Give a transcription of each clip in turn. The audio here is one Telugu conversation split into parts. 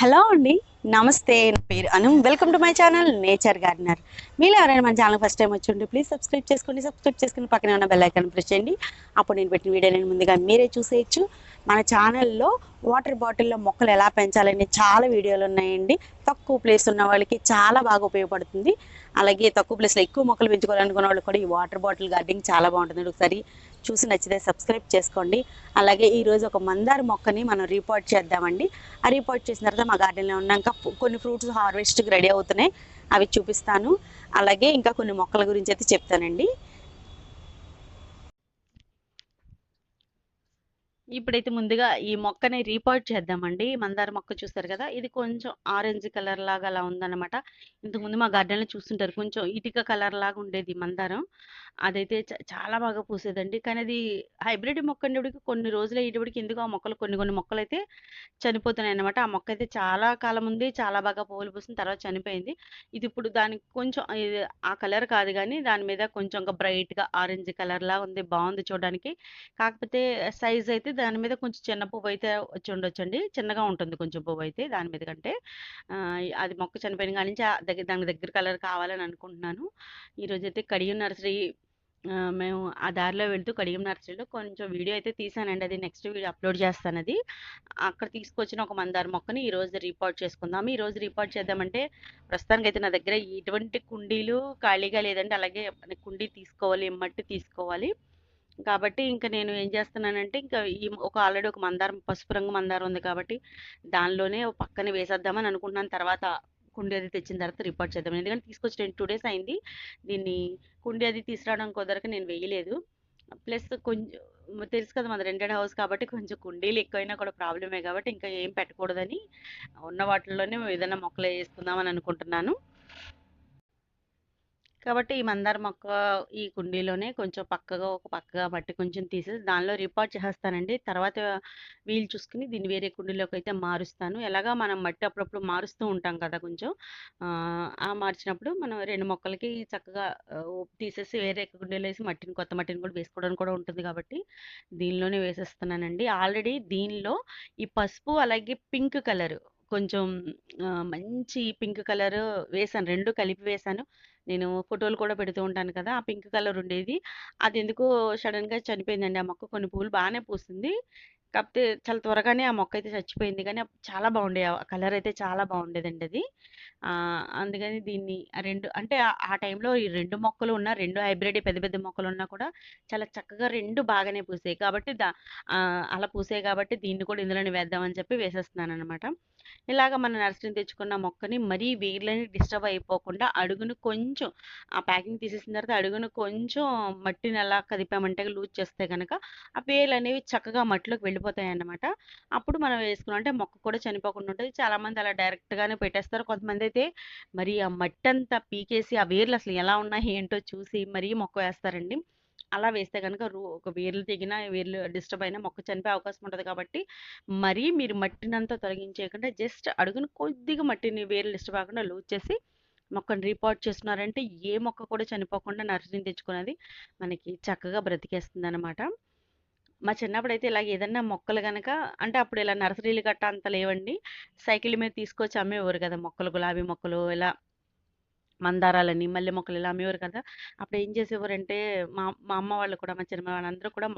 హలో అండి, నమస్తే. నా పేరు Anu. Welcome to my channel nature gardener. మీరు ఎవరైనా మన ఛానల్ ఫస్ట్ టైం వచ్చి ఉంటే ప్లీజ్ సబ్స్క్రైబ్ చేసుకుని పక్కనే ఉన్న బెల్ ఐకాన్ ప్రెస్ చేయండి. అప్పుడు నేను పెట్టిన వీడియోని ముందుగా మీరే చూసేయచ్చు. మన ఛానల్లో వాటర్ బాటిల్లో మొక్కలు ఎలా పెంచాలని చాలా వీడియోలు ఉన్నాయండి. తక్కువ ప్లేస్ ఉన్న వాళ్ళకి చాలా బాగా ఉపయోగపడుతుంది. అలాగే తక్కువ ప్లేస్లో ఎక్కువ మొక్కలు పెంచుకోవాలనుకున్న వాళ్ళు కూడా ఈ వాటర్ బాటిల్ గార్డెనింగ్ చాలా బాగుంటుంది. ఒకసారి చూసి నచ్చితే సబ్స్క్రైబ్ చేసుకోండి. అలాగే ఈరోజు ఒక మందార మొక్కని మనం రీపాట్ చేద్దామండి. ఆ రీపాట్ చేసిన తర్వాత మా గార్డెన్లో ఉన్నాక కొన్ని ఫ్రూట్స్ హార్వెస్ట్కి రెడీ అవుతున్నాయి, అవి చూపిస్తాను. అలాగే ఇంకా కొన్ని మొక్కల గురించి అయితే చెప్తానండి. ఇప్పుడైతే ముందుగా ఈ మొక్కని రీపాట్ చేద్దామండి. మందార మొక్క చూస్తారు కదా, ఇది కొంచెం ఆరెంజ్ కలర్ లాగా అలా ఉందన్నమాట. ఇంతకుముందు మా గార్డెన్లో చూస్తుంటారు, కొంచెం ఇటుక కలర్ లాగా ఉండేది మందారం. అదైతే చాలా బాగా పూసేదండి. కానీ అది హైబ్రిడ్ మొక్క ఉండేటికి కొన్ని రోజులు అయ్యేటప్పటికి ఎందుకు ఆ మొక్కలు కొన్ని మొక్కలు అయితే చనిపోతున్నాయి అన్నమాట. ఆ మొక్క అయితే చాలా కాలం ఉంది, చాలా బాగా పువ్వులు పూసిన తర్వాత చనిపోయింది. ఇది ఇప్పుడు దానికి కొంచెం ఆ కలర్ కాదు కానీ దాని మీద కొంచెం బ్రైట్గా ఆరెంజ్ కలర్ లా ఉంది, బాగుంది చూడడానికి. కాకపోతే సైజ్ అయితే దాని మీద కొంచెం చిన్న పువ్వు అయితే వచ్చి ఉండొచ్చండి. చిన్నగా ఉంటుంది కొంచెం పువ్వు అయితే దాని మీద కంటే. అది మొక్క చనిపోయిన కాడి నుంచి దాని దగ్గర కలర్ కావాలని అనుకుంటున్నాను. ఈరోజైతే కడియం నర్సరీ, మేము ఆ దారిలో వెళ్తూ కడియం నర్సరీలో కొంచెం వీడియో అయితే తీసానండి. అది నెక్స్ట్ వీడియో అప్లోడ్ చేస్తాను. అది అక్కడ తీసుకొచ్చిన ఒక మందార మొక్కని ఈరోజు రీపాట్ చేసుకుందాము. ఈరోజు రీపాట్ చేద్దామంటే ప్రస్తుతానికి అయితే నా దగ్గర ఎటువంటి కుండీలు ఖాళీగా లేదండి. అలాగే కుండీ తీసుకోవాలి, మట్టి తీసుకోవాలి. కాబట్టి ఇంక నేను ఏం చేస్తున్నానంటే, ఇంకా ఆల్రెడీ ఒక మందారం, పసుపు రంగు మందారం ఉంది కాబట్టి దానిలోనే ఓ పక్కన వేసేద్దామని అనుకుంటున్నాను. తర్వాత కుండీ అది తెచ్చిన తర్వాత రిపోర్ట్ చేద్దాం. ఎందుకంటే తీసుకొచ్చి 2 డేస్ అయింది. దీన్ని కుండీ అది తీసుకురావడం కుదరక నేను వేయలేదు. ప్లస్ కొంచెం తెలుసు కదా, మాది రెంటెడ్ హౌస్ కాబట్టి కొంచెం కుండీలు ఎక్కువైనా కూడా ప్రాబ్లమే కాబట్టి ఇంకా ఏం పెట్టకూడదని ఉన్న వాటిల్లోనే ఏదైనా మొక్కలు వేసుకుందామని అనుకుంటున్నాను. కాబట్టి ఈ మందార మొక్క ఈ కుండీలోనే కొంచెం ఒక పక్కగా మట్టి కొంచెం తీసేసి దానిలో రిపాట్ చేసేస్తానండి. తర్వాత వీలు చూసుకుని దీన్ని వేరే కుండీలోకి అయితే మారుస్తాను. ఎలాగా మనం మట్టి అప్పుడప్పుడు మారుస్తూ ఉంటాం కదా కొంచెం. ఆ మార్చినప్పుడు మనం 2 మొక్కలకి చక్కగా తీసేసి వేరే కుండీలో వేసి కొత్త మట్టిని కూడా వేసుకోవడానికి కూడా ఉంటుంది కాబట్టి దీనిలోనే వేసేస్తున్నానండి. ఆల్రెడీ దీనిలో ఈ పసుపు అలాగే పింక్ కలర్ కొంచెం మంచి పింక్ కలర్ వేసాను. 2 కలిపి వేసాను. నేను ఫోటోలు కూడా పెడుతూ ఉంటాను కదా, ఆ పింక్ కలర్ ఉండేది. అది ఎందుకో సడన్‌గా చనిపోయిందండి. ఆ మొక్క కొన్ని పూలు బాగానే పూసింది. కాకపోతే చాలా త్వరగానే ఆ మొక్క అయితే చచ్చిపోయింది. కానీ చాలా బాగుండేది. ఆ కలర్ అయితే చాలా బాగుండేదండి అది. అందుకని దీన్ని ఆ 2 అంటే ఆ టైంలో ఈ 2 మొక్కలు ఉన్న 2 హైబ్రిడ్ పెద్ద పెద్ద మొక్కలు ఉన్నా కూడా చాలా చక్కగా 2 బాగానే పూసాయి. కాబట్టి అలా పూసాయి కాబట్టి దీన్ని కూడా ఇందులోనే వేద్దామని చెప్పి వేసేస్తున్నాననమాట. ఇలాగ మన నర్సరీని తెచ్చుకున్న మొక్కని మరీ వేర్లని డిస్టర్బ్ అయిపోకుండా అడుగును కొంచెం, ఆ ప్యాకింగ్ తీసేసిన తర్వాత అడుగును కొంచెం మట్టిని అలా కదిపామంటే లూజ్ చేస్తే కనుక ఆ వేర్లు అనేవి చక్కగా మట్టిలోకి వెళ్ళిపోతాయి అన్నమాట. అప్పుడు మనం వేసుకున్నాం అంటే మొక్క కూడా చనిపోకుండా ఉంటుంది. చాలామంది అలా డైరెక్ట్గానే పెట్టేస్తారు. కొంతమంది అయితే మరి ఆ మట్టి అంతా పీకేసి ఆ వేర్లు అసలు ఎలా ఉన్నాయి ఏంటో చూసి మరీ మొక్క వేస్తారండి. అలా వేస్తే కనుక ఒక వేర్లు తెగినా, వేర్లు డిస్టర్బ్ అయినా మొక్క చనిపోయే అవకాశం ఉంటుంది కాబట్టి మరీ మీరు మట్టినంతా తొలగించేయకుండా జస్ట్ అడుగున కొద్దిగా మట్టిని వేర్లు డిస్టర్బ్ అవ్వకుండా లూజ్ చేసి మొక్కని రీపాట్ చేస్తున్నారంటే ఏ మొక్క కూడా చనిపోకుండా నర్సరీని తెచ్చుకున్నది మనకి చక్కగా బ్రతికేస్తుందనమాట. మా చిన్నప్పుడైతే ఇలాగ ఏదన్నా మొక్కలు గనక, అంటే అప్పుడు ఇలా నర్సరీలు గట్టా అంత లేవండి. సైకిల్ మీద తీసుకొచ్చి అమ్మేవారు కదా మొక్కలు, గులాబీ మొక్కలు ఇలా మందారాలని, మల్లె మొక్కలు ఇలా అమ్మేవారు కదా. అప్పుడు ఏం చేసేవారంటే మా అమ్మ వాళ్ళు కూడా, మా చిన్నమ్మ వాళ్ళందరూ కూడా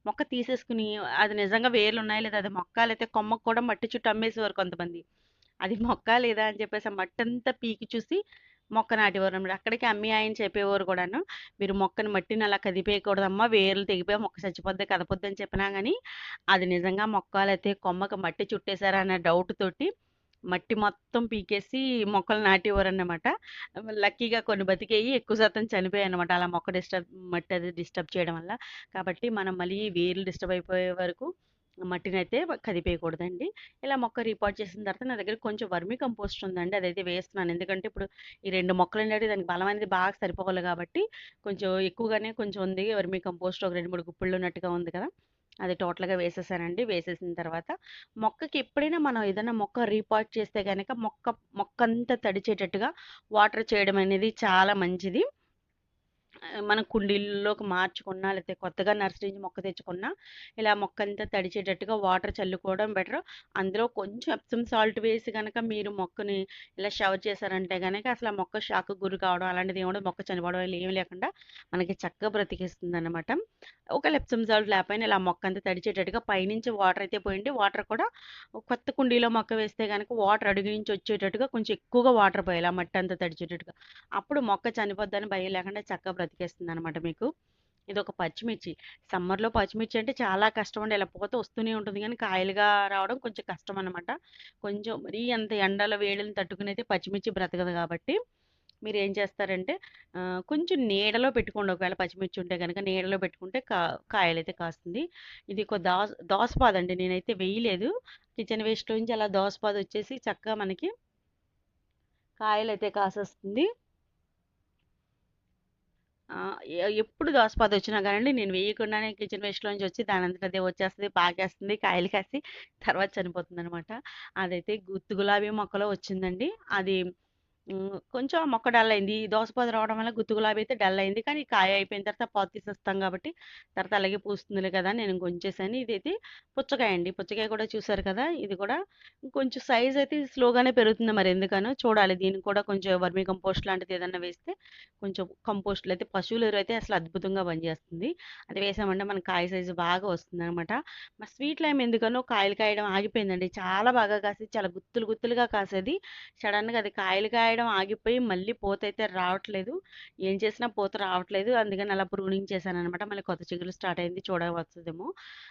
మొక్క తీసేసుకుని అది నిజంగా వేర్లు ఉన్నాయా లేదా, అది మొక్క లేతే కొమ్మకు కూడా మట్టి చుట్టూ అమ్మేసేవారు కొంతమంది. అది మొక్క లేదా అని చెప్పేసి ఆ మట్టంతా పీకి చూసి మొక్క నాటేవారనమాట. అక్కడికి అమ్మి ఆయన చెప్పేవారు కూడాను, "మీరు మొక్కని మట్టిని అలా కదిపేయకూడదమ్మా, వేర్లు తెగిపోయి మొక్క చచ్చిపోద్ది, కదపొద్దు" అని చెప్పినా గానీ, అది నిజంగా మొక్క లేతే కొమ్మకి మట్టి చుట్టేసారా అన్న డౌట్ తోటి మట్టి మొత్తం పీకేసి మొక్కలు నాటేవారన్నమాట. లక్కీగా కొన్ని బతికాయి, ఎక్కువ శాతం చనిపోయాయన్నమాట. అలా మట్టి అది డిస్టర్బ్ చేయడం వల్ల. కాబట్టి మనం మళ్ళీ వేర్లు డిస్టర్బ్ అయిపోయే వరకు మట్టినైతే కదిపేయకూడదండి. ఇలా మొక్క రీపాట్ చేసిన తర్వాత నా దగ్గర కొంచెం వర్మీ కంపోస్ట్ ఉందండి. అదైతే వేస్తున్నాను. ఎందుకంటే ఇప్పుడు ఈ 2 మొక్కలుండేటివి దానికి బలం అనేది బాగా సరిపోవాలి కాబట్టి కొంచెం ఎక్కువగానే కొంచెం ఉంది. వర్మీ కంపోస్ట్ ఒక 2, 3 గుప్పిళ్ళు ఉన్నట్టుగా ఉంది కదా, అది టోటల్‌గా వేసేసానండి. వేసేసిన తర్వాత మొక్కకి ఎప్పుడైనా మనం ఏదైనా మొక్క రీపాట్ చేస్తే గనక మొక్కంతా తడిచేటట్టుగా వాటర్ చేయడం అనేది చాలా మంచిది. మనం కుండీల్లోకి మార్చుకున్నా, లేతే కొత్తగా నర్సరీ నుంచి మొక్క తెచ్చుకున్నా, ఇలా మొక్కంతా తడిచేటట్టుగా వాటర్ చల్లుకోవడం బెటర్. అందులో కొంచెం ఎప్సమ్ సాల్ట్ వేసి గనక మీరు మొక్కని ఇలా షవర్ చేశారంటే గనక అసలు ఆ మొక్క షాక్‌కి గురి కావడం అలాంటిది ఏమి ఉండదు. మొక్క చనిపోవడం ఇలా ఏమి లేకుండా మనకి చక్కగా బ్రతికిస్తుందనమాట. ఒకవేళ ఎప్సమ్ సాల్ట్ లేకపోయినా ఇలా మొక్కంతా తడిచేటట్టుగా పైనుంచి వాటర్ అయితే పోయండి. వాటర్ కూడా కొత్త కుండీలో మొక్క వేస్తే గనక వాటర్ అడుగు నుంచి వచ్చేటట్టుగా కొంచెం ఎక్కువగా వాటర్ పోయాలి. ఆ మట్టి అంతా తడిచేటట్టుగా. అప్పుడు మొక్క చనిపోద్దని భయం లేకుండా చక్కగా బ్రతికేస్తుందనమాట మీకు. ఇదొక పచ్చిమిర్చి. సమ్మర్‌లో పచ్చిమిర్చి అంటే చాలా కష్టమండి. ఇలా పూత వస్తూనే ఉంటుంది గానీ, కాయలుగా రావడం కొంచెం కష్టమనమాట. కొంచెం మరీ అంత ఎండల వేడిని తట్టుకునైతే పచ్చిమిర్చి బ్రతకదు కాబట్టి, మీరేం చేస్తారంటే కొంచెం నీడలో పెట్టుకోండి. ఒకవేళ పచ్చిమిర్చి ఉంటే గనక నీడలో పెట్టుకుంటే కాయలైతే కాస్తుంది. ఇది ఒక దోసపాదండి. నేనైతే వేయలేదు. కిచెన్ వేస్ట్‌లోంచి అలా దోసపాదొచ్చేసి చక్కగా మనకి కాయలైతే కాసేస్తుంది. ఎప్పుడు దోసపాదొచ్చినా గానండి నేను వేయకుండానే కిచెన్ వేస్ట్‌లోంచి వచ్చి దానంతట అదే వచ్చేస్తది, పాకేస్తుంది, కాయలు కాసి తర్వాత చనిపోతుందనమాట. అదైతే గుత్తి గులాబీ మొక్కలో వచ్చిందండి. అది కొంచెం ఆ మొక్క డల్ అయింది. ఈ దోసపాదు రావడం వల్ల గుత్తి గులాబీ అయితే డల్ అయింది. కానీ కాయ అయిపోయిన తర్వాత పాదు తీసేస్తాం కాబట్టి తర్వాత అలాగే పూస్తుందిలే కదా అని నేను ఇంక ఉంచేసాను. ఇదైతే పుచ్చకాయ అండి. పుచ్చకాయ కూడా చూసారు కదా! ఇది కూడా కొంచెం సైజ్ అయితే స్లోగానే పెరుగుతుంది మరెందుకనో చూడాలి. దీనికి కూడా కొంచెం వర్మీ కంపోస్ట్ లాంటిది ఏదన్నా వేస్తే కొంచెం కంపోస్ట్‌లో అయితే పశువుల ఎరువయితే అసలు అద్భుతంగా పనిచేస్తుంది. అది వేసామంటే మనకి కాయ సైజు బాగా వస్తుందనమాట. మా స్వీట్ లైమ్ ఎందుకనో కాయలు కాయడం ఆగిపోయిందండి. చాలా బాగా కాసేది. చాలా గుత్తులు గుత్తులుగా కాసేది. సడెన్‌గా అది కాయలు కాయడం ఆగిపోయి మళ్ళీ పూతయితే రావట్లేదు. ఏం చేసినా పూత రావట్లేదు. అందుకని అలా ప్రూనింగ్ చేశాననమాట. మళ్ళీ కొత్త చిగురు స్టార్ట్ అయింది. చూడవచ్చుదేమో.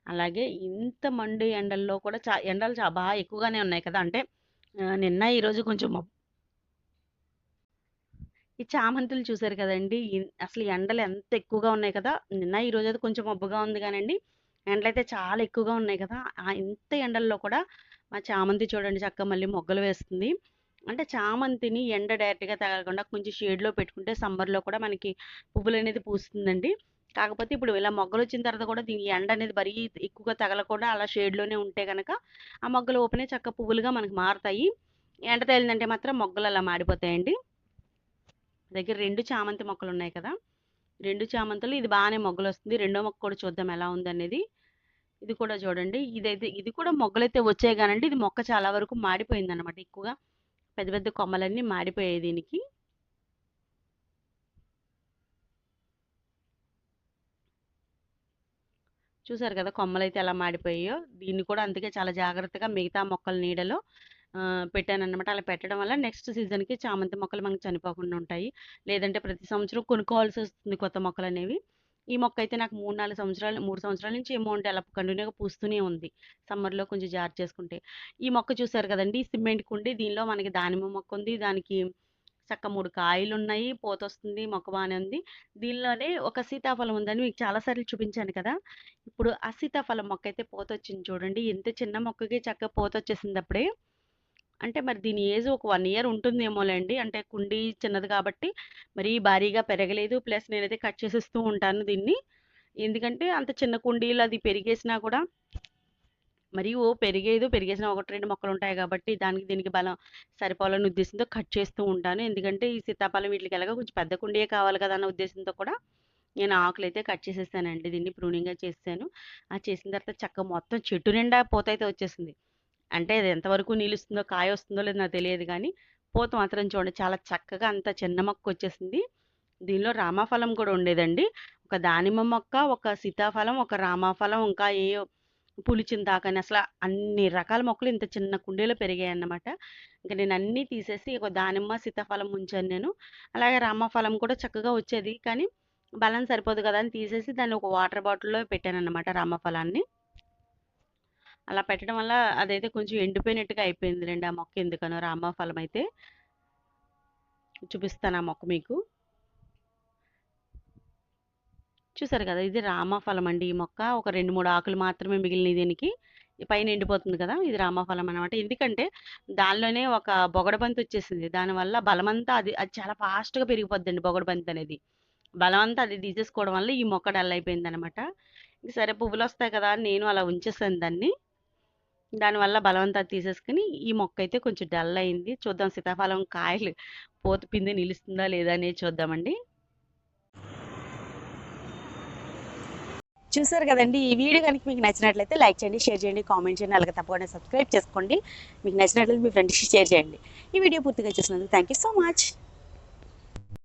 అలాగే ఇంత మండు ఎండల్లో కూడా ఎండలు బాగా ఎక్కువగానే ఉన్నాయి కదా! అంటే నిన్న ఈరోజు కొంచెం ఈ చామంతులు చూసారు కదండీ! అసలు ఎండలు ఎంత ఎక్కువగా ఉన్నాయి కదా! నిన్న, ఈరోజైతే కొంచెం మబ్బుగా ఉంది గానండి. ఎండలైతే చాలా ఎక్కువగా ఉన్నాయి కదా! ఇంత ఎండల్లో కూడా మా చామంతి చూడండి చక్కగా మళ్ళీ మొగ్గలు వేస్తుంది. అంటే చామంతిని ఎండ డైరెక్ట్‌గా తగలకుండా కొంచెం షేడ్‌లో పెట్టుకుంటే సమ్మర్‌లో కూడా మనకి పువ్వులనేది పూస్తుందండి. కాకపోతే ఇప్పుడు ఇలా మొగ్గలొచ్చిన తర్వాత కూడా దీని ఎండ అనేది మరీ ఎక్కువగా తగలకుండా అలా షేడ్‌లోనే ఉంటే గనక ఆ మొగ్గలు ఓపెనయి చక్కగా పువ్వులుగా మనకు మారతాయి. ఎండ తగిలిందంటే మాత్రం మొగ్గలు అలా మాడిపోతాయండి. దగ్గర 2 చామంతి మొక్కలున్నాయి కదా! 2 చామంతులు ఇది బానే మొగ్గలొస్తుంది. రెండో మొక్క కూడా చూద్దాం ఎలా ఉందనేది. ఇది కూడా చూడండి. ఇది కూడా మొగ్గలైతే వచ్చాయి గానండి, ఇది మొక్క చాలా వరకు మాడిపోయిందనమాట ఎక్కువగా. పెద్ద పెద్ద కొమ్మలన్నీ మాడిపోయాయి దీనికి. చూసారు కదా! కొమ్మలైతే ఎలా మాడిపోయాయో. దీన్ని కూడా అందుకే చాలా జాగ్రత్తగా మిగతా మొక్కల నీడలో పెట్టాననమాట. అలా పెట్టడం వల్ల నెక్స్ట్ సీజన్‌కి చామంతి మొక్కలు మనకు చనిపోకుండా ఉంటాయి. లేదంటే ప్రతి సంవత్సరం కొనుక్కోవాల్సొస్తుంది కొత్త మొక్కలనేవి. ఈ మొక్కయితే నాకు 3, 4 సంవత్సరాలు 3 సంవత్సరాల నుంచి ఏమో అండి అలా కంటిన్యూ‌గా పూస్తూనే ఉంది. సమ్మర్‌లో కొంచెం జార్ చేసుకుంటే. ఈ మొక్క చూసారు కదండీ! సిమెంట్ కుండీ. దీనిలో మనకి దానిమ్మ మొక్కుంది. దానికి చక్క 3 కాయలున్నాయి. పూతొస్తుంది. మొక్క బానే ఉంది. దీనిలోనే ఒక సీతాఫలం ఉందని మీకు చాలా సార్లు చూపించాను కదా! ఇప్పుడు ఆ సీతాఫలం మొక్కయితే పూతొచ్చింది చూడండి. ఇంత చిన్న మొక్కకి చక్కగా పూతొచ్చేసింది అప్పుడే. అంటే మరి దీని ఏజ్ ఒక 1 ఇయర్ ఉంటుందేమోలెండి. అంటే కుండీ చిన్నది కాబట్టి మరీ భారీగా పెరగలేదు. ప్లస్ నేనైతే కట్ చేసేస్తూ ఉంటాను దీన్ని. ఎందుకంటే అంత చిన్న కుండీలో అది పెరిగేసినా కూడా మరి పెరిగేదో పెరిగేసిన 1, 2 మొక్కలుంటాయి కాబట్టి దానికి దీనికి బలం సరిపోవాలనే ఉద్దేశంతో కట్ చేస్తూ ఉంటాను. ఎందుకంటే ఈ సీతాఫలం వీటిలకి ఎలాగో కొంచెం పెద్ద కుండీయే కావాలి కదా అన్న ఉద్దేశంతో కూడా నేను ఆకులైతే కట్ చేసేసానండి. దీన్ని ప్రూనింగ్‌గా చేసేసాను. చేసిన తర్వాత చక్కగా మొత్తం చెట్టు నిండా పూతయితే వచ్చేసింది. అంటే అది ఎంతవరకు నిలుస్తుందో, కాయొస్తుందో లేదో నాకు తెలియదు గానీ, పూత మాత్రం చూడండి చాలా చక్కగా అంత చిన్న మొక్కొచ్చేసింది. దీనిలో రామాఫలం కూడా ఉండేదండి. ఒక దానిమ్మ మొక్క, ఒక సీతాఫలం, ఒక రామాఫలం, ఇంకా ఏయో పులిచింతాకని అసల అన్ని రకాల మొక్కలు ఇంత చిన్న కుండీలో పెరిగాయన్నమాట. ఇంక నేను అన్నీ తీసేసి ఒక దానిమ్మ, సీతాఫలం ఉంచాను నేను. అలాగే రామఫలం కూడా చక్కగా వచ్చేది. కానీ బలం సరిపోదు కదా అని తీసేసి దాన్ని ఒక వాటర్ బాటిల్‌లో పెట్టానన్నమాట రామఫలాన్ని. అలా పెట్టడం వల్ల అదైతే కొంచెం ఎండిపోయినట్టుగా అయిపోయిందిలెండి ఆ మొక్క ఎందుకనో రామఫలం అయితే. చూపిస్తాను ఆ మొక్క మీకు. చూసారు కదా! ఇది రామఫలం అండి ఈ మొక్క. ఒక 2, 3 ఆకులు మాత్రమే మిగిలినయి దీనికి. ఈ పైన ఎండిపోతుంది కదా! ఇది రామఫలం అనమాట. ఎందుకంటే దానిలోనే ఒక బొగడబంతొచ్చేసింది. దానివల్ల బలమంతా అది చాలా ఫాస్ట్‌గా పెరిగిపోద్దండి బొగడబంతనేది. బలమంతా అది తీసేసుకోవడం వల్ల ఈ మొక్క డల్ అయిపోయిందనమాట. సరే పువ్వులొస్తాయి కదా! అని నేను అలా ఉంచేసాను దాన్ని. దానివల్ల బలమంతా తీసేసుకొని ఈ మొక్కయితే కొంచెం డల్ అయింది. చూద్దాం సీతాఫలం కాయలు పూత పిందె నిలుస్తుందా లేదా అనేది చూద్దామండి. చూసారు కదండి, ఈ వీడియో కనుక మీకు నచ్చినట్లయితే లైక్ చేయండి, షేర్ చేయండి, కామెంట్ చేయండి, అలాగే తప్పకుండా సబ్స్క్రైబ్ చేసుకోండి. మీకు నచ్చినట్లయితే మీ ఫ్రెండ్స్కి షేర్ చేయండి. ఈ వీడియో పూర్తిగా చూసినందుకు థ్యాంక్ యూ సో మచ్.